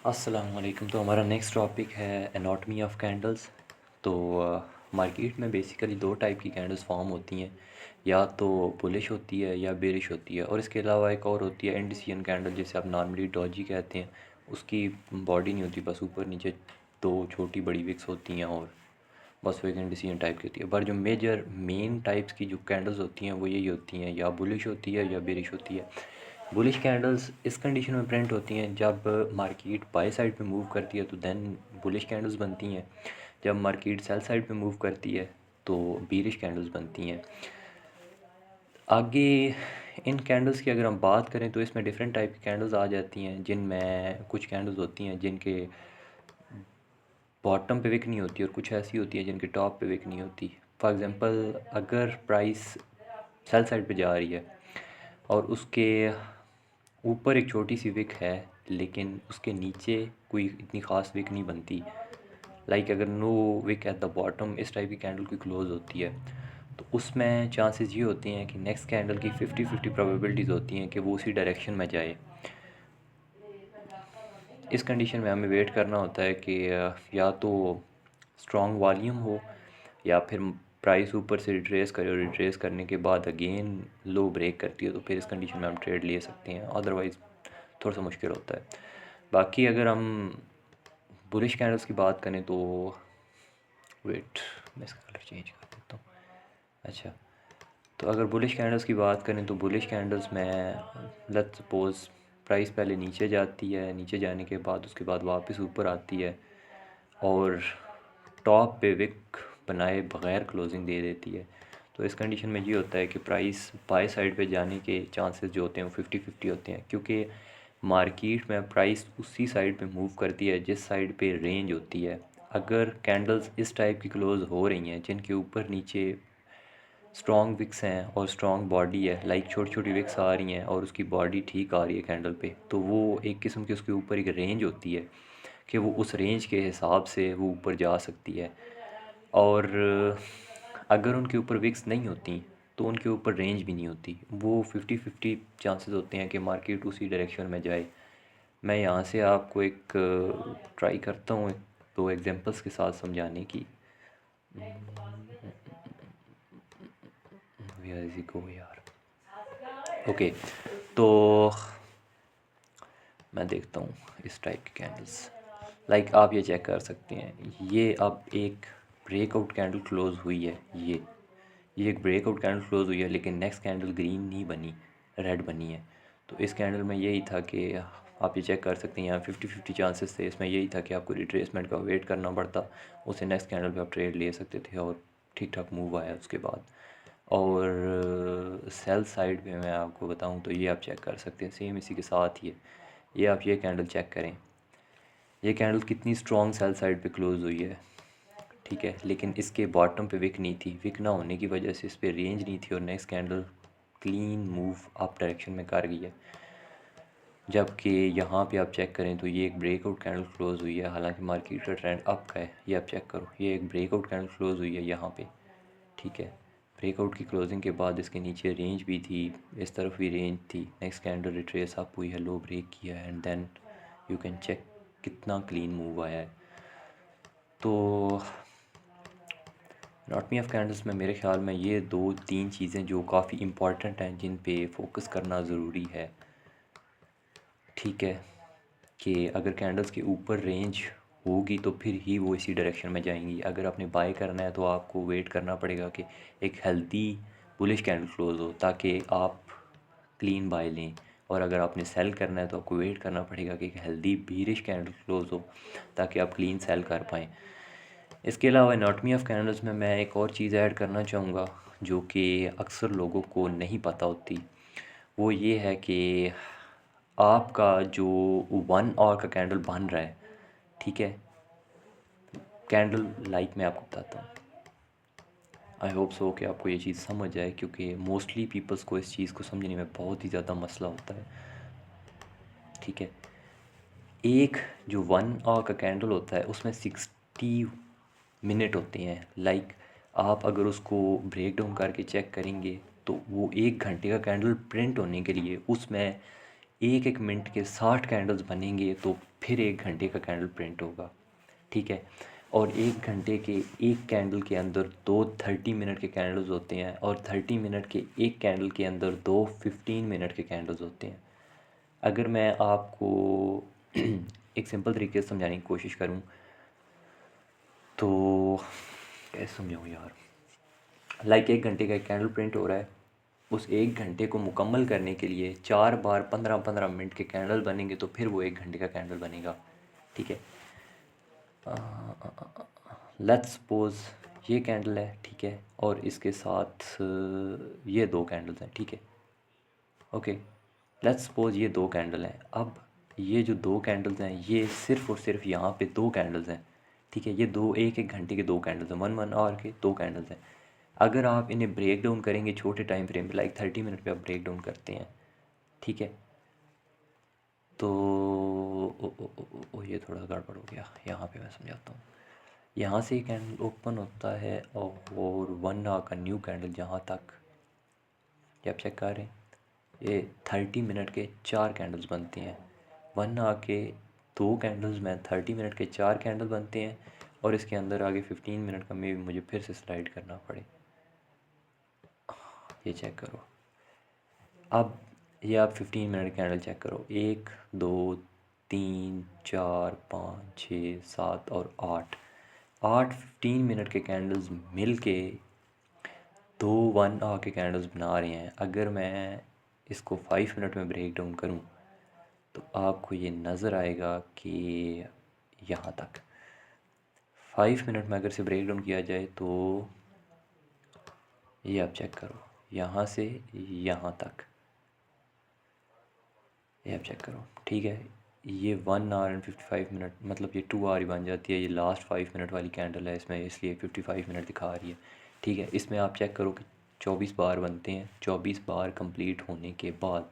अस्सलाम वालेकुम। तो हमारा नेक्स्ट टॉपिक है एनाटॉमी ऑफ कैंडल्स। तो मार्केट में बेसिकली दो टाइप की कैंडल्स फॉर्म होती हैं, या तो बुलिश होती है या बेरिश होती है। और इसके अलावा एक और होती है इंडिसियन कैंडल, जिसे आप नॉर्मली डॉजी कहते हैं। उसकी बॉडी नहीं होती, बस ऊपर नीचे दो छोटी बड़ी विक्स होती हैं और बस वो एक इंडिसियन टाइप की होती है। पर जो मेजर मेन टाइप्स की जो कैंडल्स होती हैं वो यही होती हैं, या बुलिश होती है या बेरिश होती है। बुलिश कैंडल्स इस कंडीशन में प्रिंट होती हैं जब मार्केट बाय साइड पे मूव करती है तो देन बुलिश कैंडल्स बनती हैं। जब मार्केट सेल साइड पे मूव करती है तो बीरिश कैंडल्स बनती हैं। आगे इन कैंडल्स की अगर हम बात करें तो इसमें डिफरेंट टाइप की कैंडल्स आ जाती हैं, जिनमें कुछ कैंडल्स होती हैं जिनके बॉटम पे विक नहीं होती और कुछ ऐसी होती है जिनके टॉप पे विक नहीं होती। फॉर एग्ज़ाम्पल, अगर प्राइस सेल साइड पे जा रही है और उसके ऊपर एक छोटी सी विक है लेकिन उसके नीचे कोई इतनी ख़ास विक नहीं बनती, लाइक अगर no wick at the bottom, इस टाइप की कैंडल की क्लोज़ होती है, तो उसमें चांसेस ये होते हैं कि नेक्स्ट कैंडल की 50-50 प्रोबेबिलिटीज़ होती हैं कि वो उसी डायरेक्शन में जाए। इस कंडीशन में हमें वेट करना होता है कि या तो स्ट्रॉन्ग वॉल्यूम हो या फिर प्राइस ऊपर से रिट्रेस करे, और रिट्रेस करने के बाद अगेन लो ब्रेक करती है, तो फिर इस कंडीशन में हम ट्रेड ले सकते हैं। अदरवाइज़ थोड़ा सा मुश्किल होता है। बाकी अगर हम बुलिश कैंडल्स की बात करें तो वेट, मैं इसका कलर चेंज कर देता हूँ। अच्छा, तो अगर बुलिश कैंडल्स की बात करें तो बुलिश कैंडल्स में लेट्स सपोज प्राइस पहले नीचे जाती है, नीचे जाने के बाद उसके बाद वापस ऊपर आती है और टॉप पे विक बनाए बग़ैर क्लोजिंग दे देती है। तो इस कंडीशन में ये होता है कि प्राइस बाय साइड पे जाने के चांसेस जो होते हैं वो 50-50 होते हैं, क्योंकि मार्केट में प्राइस उसी साइड पे मूव करती है जिस साइड पे रेंज होती है। अगर कैंडल्स इस टाइप की क्लोज़ हो रही हैं जिनके ऊपर नीचे स्ट्रॉन्ग विक्स हैं और स्ट्रॉन्ग बॉडी है, लाइक छोटी छोटी विक्स आ रही हैं और उसकी बॉडी ठीक आ रही है कैंडल पे, तो वो एक किस्म की उसके ऊपर एक रेंज होती है कि वो उस रेंज के हिसाब से वो ऊपर जा सकती है। और अगर उनके ऊपर विक्स नहीं होती तो उनके ऊपर रेंज भी नहीं होती। वो 50-50 चांसेस होते हैं कि मार्केट उसी डायरेक्शन में जाए। मैं यहाँ से आपको एक ट्राई करता हूँ एक दो एग्जांपल्स के साथ समझाने की। वेयर इज गो यार। ओके, तो मैं देखता हूँ इस टाइप की कैंडल्स। लाइक आप ये चेक कर सकते हैं, ये अब एक ब्रेकआउट कैंडल क्लोज हुई है। ये एक ब्रेकआउट कैंडल क्लोज हुई है, लेकिन नेक्स्ट कैंडल ग्रीन नहीं बनी, रेड बनी है। तो इस कैंडल में यही था कि आप ये चेक कर सकते हैं, यहाँ 50-50 चांसेस थे। इसमें यही था कि आपको रिट्रेसमेंट का वेट करना पड़ता, उसे नेक्स्ट कैंडल पे आप ट्रेड ले सकते थे और ठीक ठाक मूव आया उसके बाद। और सेल साइड पे मैं आपको बताऊं तो ये आप चेक कर सकते हैं, सेम इसी के साथ ही है। ये आप ये कैंडल चेक करें, ये कैंडल कितनी स्ट्रॉन्ग सेल साइड पे क्लोज हुई है, ठीक है। लेकिन इसके बॉटम पे विक नहीं थी, विक ना होने की वजह से इस पर रेंज नहीं थी और next candle clean move up direction में कर गई है। जबकि यहाँ पे आप चेक करें तो ये एक ब्रेकआउट कैंडल क्लोज हुई है, हालांकि मार्केट का ट्रेंड अप का है। ये आप चेक करो, ये एक ब्रेकआउट कैंडल क्लोज हुई है यहाँ पे, ठीक है। ब्रेकआउट की क्लोजिंग के बाद इसके नीचे रेंज भी थी, इस तरफ भी रेंज थी। नेक्स्ट कैंडल रिट्रेस अप हुई है, लो ब्रेक किया है, and then you can check कितना क्लीन मूव आया है। तो एनाटॉमी ऑफ कैंडल्स में मेरे ख्याल में ये दो तीन चीज़ें जो काफ़ी इम्पॉर्टेंट हैं, जिन पे फोकस करना ज़रूरी है, ठीक है। कि अगर कैंडल्स के ऊपर रेंज होगी तो फिर ही वो इसी डायरेक्शन में जाएंगी। अगर आपने बाय करना है तो आपको वेट करना पड़ेगा कि एक हेल्दी बुलिश कैंडल क्लोज हो ताकि आप क्लीन बाय लें। और अगर आपने सेल करना है तो आपको वेट करना पड़ेगा कि एक हेल्दी बीरिश कैंडल क्लोज हो ताकि आप क्लीन सेल कर पाएँ। इसके अलावा एनाटॉमी ऑफ कैंडल्स में मैं एक और चीज़ ऐड करना चाहूँगा जो कि अक्सर लोगों को नहीं पता होती। वो ये है कि आपका जो 1 आवर का कैंडल बन रहा है, ठीक है, कैंडल लाइट में आपको बताता हूँ। आई होप सो कि आपको ये चीज़ समझ आए, क्योंकि मोस्टली पीपल्स को इस चीज़ को समझने में बहुत ही ज़्यादा मसला होता है, ठीक है। एक जो 1 आवर का कैंडल होता है उसमें 60 मिनट होते हैं। लाइक आप अगर उसको ब्रेक डाउन करके चेक करेंगे तो वो 1 घंटे का कैंडल प्रिंट होने के लिए उसमें एक एक मिनट के 60 कैंडल्स बनेंगे तो फिर 1 घंटे का कैंडल प्रिंट होगा, ठीक है। और 1 घंटे के एक कैंडल के अंदर दो 30 मिनट के कैंडल्स होते हैं, और 30 मिनट के एक कैंडल के अंदर दो 15 मिनट के कैंडल्स होते हैं। अगर मैं आपको एक सिंपल तरीके से समझाने की कोशिश करूं तो कैसे समझाऊँ यार, लाइक 1 घंटे का एक कैंडल प्रिंट हो रहा है, उस 1 घंटे को मुकम्मल करने के लिए 4 बार 15-15 मिनट के कैंडल बनेंगे तो फिर वो 1 घंटे का कैंडल बनेगा, ठीक है। लेट्स सपोज ये कैंडल है, ठीक है, और इसके साथ ये दो कैंडल्स हैं, ठीक है, ओके। लेट्स सपोज ये दो कैंडल हैं। अब ये जो दो कैंडल्स हैं ये सिर्फ़ और सिर्फ यहाँ पे दो कैंडल्स हैं, ठीक है। ये दो एक एक घंटे के दो कैंडल्स हैं, 1 1 आवर के दो कैंडल्स हैं। अगर आप इन्हें ब्रेक डाउन करेंगे छोटे टाइम फ्रेम पे, लाइक 30 मिनट पे आप ब्रेक डाउन करते हैं, ठीक है, तो ये थोड़ा गड़बड़ हो गया, यहाँ पे मैं समझाता हूँ। यहाँ से कैंडल ओपन होता है और 1 आवर का न्यू कैंडल जहाँ तक ये आप चेक कर रहे हैं, ये 30 मिनट के 4 कैंडल्स बनते हैं। 1 आवर के दो कैंडल्स में 30 मिनट के 4 कैंडल बनते हैं, और इसके अंदर आगे 15 मिनट का मे भी मुझे फिर से स्लाइड करना पड़े। ये चेक करो, अब ये आप 15 मिनट कैंडल चेक करो, 1 2 3 4 5 6 7 और 8 15 मिनट के कैंडल्स मिल के दो 1 आवर के कैंडल्स बना रहे हैं। अगर मैं इसको 5 मिनट में ब्रेक डाउन करूँ तो आपको ये नज़र आएगा कि यहाँ तक 5 मिनट में अगर से ब्रेक डाउन किया जाए तो ये आप चेक करो, यहाँ से यहाँ तक ये आप चेक करो, ठीक है। ये 1 आवर एंड 55 मिनट, मतलब ये 2 आवर ही बन जाती है। ये लास्ट 5 मिनट वाली कैंडल है इसमें, इसलिए 55 मिनट दिखा रही है, ठीक है। इसमें आप चेक करो कि 24 बार बनते हैं। 24 बार कंप्लीट होने के बाद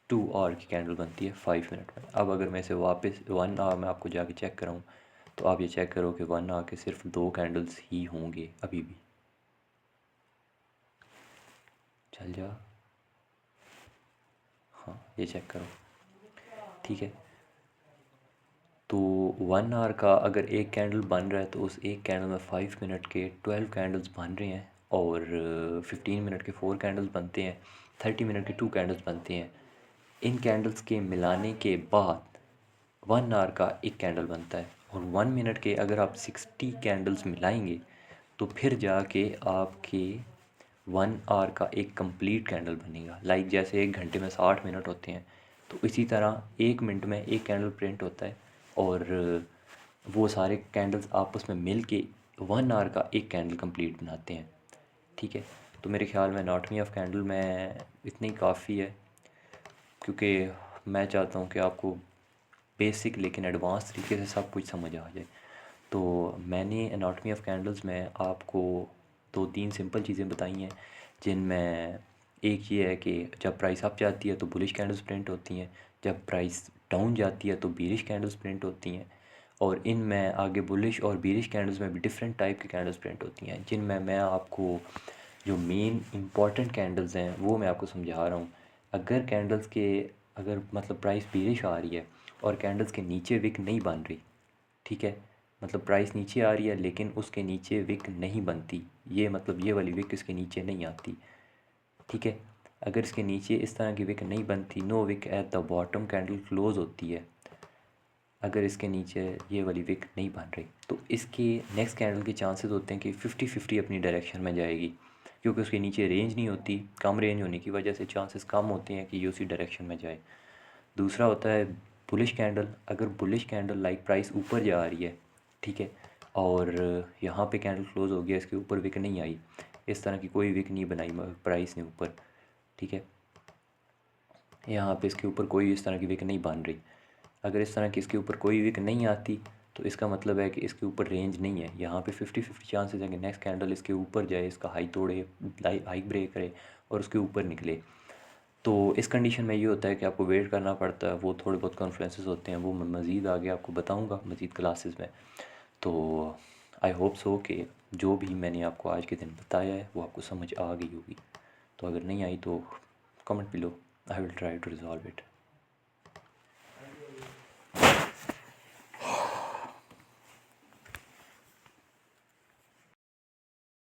2 आवर की कैंडल बनती है 5 मिनट में। अब अगर मैं इसे वापस 1 आवर में आपको जाके चेक कराऊँ तो आप ये चेक करो कि 1 आवर के सिर्फ दो कैंडल्स ही होंगे अभी भी। चल जा, हाँ ये चेक करो, ठीक है। तो 1 आवर का अगर एक कैंडल बन रहा है तो उस एक कैंडल में 5 मिनट के 12 कैंडल्स बन रहे हैं, और 15 मिनट के 4 कैंडल्स बनते हैं, 30 मिनट के 2 कैंडल्स बनते हैं। इन कैंडल्स के मिलाने के बाद 1 आवर का एक कैंडल बनता है, और 1 मिनट के अगर आप 60 कैंडल्स मिलाएंगे तो फिर जाके आपके 1 आवर का एक कंप्लीट कैंडल बनेगा। लाइक जैसे 1 घंटे में 60 मिनट होते हैं, तो इसी तरह 1 मिनट में एक कैंडल प्रिंट होता है, और वो सारे कैंडल्स आपस में मिल के 1 आवर का एक कैंडल कंप्लीट बनाते हैं, ठीक है। तो मेरे ख्याल में एनाटॉमी ऑफ कैंडल में इतनी काफ़ी है, क्योंकि मैं चाहता हूँ कि आपको बेसिक लेकिन एडवांस तरीके से सब कुछ समझ आ जाए। तो मैंने एनाटॉमी ऑफ कैंडल्स में आपको 2-3 सिंपल चीज़ें बताई हैं, जिनमें एक ये है कि जब प्राइस अप जाती है तो बुलिश कैंडल्स प्रिंट होती हैं, जब प्राइस डाउन जाती है तो बीरिश कैंडल्स प्रिंट होती हैं, और इनमें आगे बुलिश और बीरिश कैंडल्स में भी डिफरेंट टाइप की कैंडल्स प्रिंट होती हैं, जिनमें मैं आपको जो मेन इंपॉर्टेंट कैंडल्स हैं वो मैं आपको समझा रहा हूँ। अगर कैंडल्स के अगर मतलब प्राइस बीरिश आ रही है और कैंडल्स के नीचे विक नहीं बन रही, ठीक है, मतलब प्राइस नीचे आ रही है लेकिन उसके नीचे विक नहीं बनती, ये मतलब ये वाली विक इसके नीचे नहीं आती, ठीक है। अगर इसके नीचे इस तरह की विक नहीं बनती, no wick at the bottom, candle close होती है। अगर इसके नीचे ये वाली विक नहीं बन रही तो इसके नेक्स्ट कैंडल के चांसेस होते हैं कि 50-50 अपनी डायरेक्शन में जाएगी, क्योंकि उसके नीचे रेंज नहीं होती, कम रेंज होने की वजह से चांसेस कम होते हैं कि ये उसी डायरेक्शन में जाए। दूसरा होता है बुलिश कैंडल। अगर बुलिश कैंडल लाइक प्राइस ऊपर जा रही है, ठीक है, और यहाँ पे कैंडल क्लोज हो गया, इसके ऊपर विक नहीं आई, इस तरह की कोई विक नहीं बनाई प्राइस ने ऊपर, ठीक है, यहाँ पे इसके ऊपर कोई इस तरह की विक नहीं बन रही। अगर इस तरह की इसके ऊपर कोई विक नहीं आती तो इसका मतलब है कि इसके ऊपर रेंज नहीं है। यहाँ पे 50-50 चांसेस हैं कि नेक्स्ट कैंडल इसके ऊपर जाए, इसका हाई तोड़े, हाई ब्रेक करे और उसके ऊपर निकले। तो इस कंडीशन में ये होता है कि आपको वेट करना पड़ता है। वो थोड़े बहुत कॉन्फ्रेंसेस होते हैं, वो मैं मज़ीद आगे आपको बताऊँगा मज़ीद क्लासेस में। तो आई होप सो कि जो भी मैंने आपको आज के दिन बताया है वो आपको समझ आ गई होगी। तो अगर नहीं आई तो कमेंट भी लो। I will try to resolve it.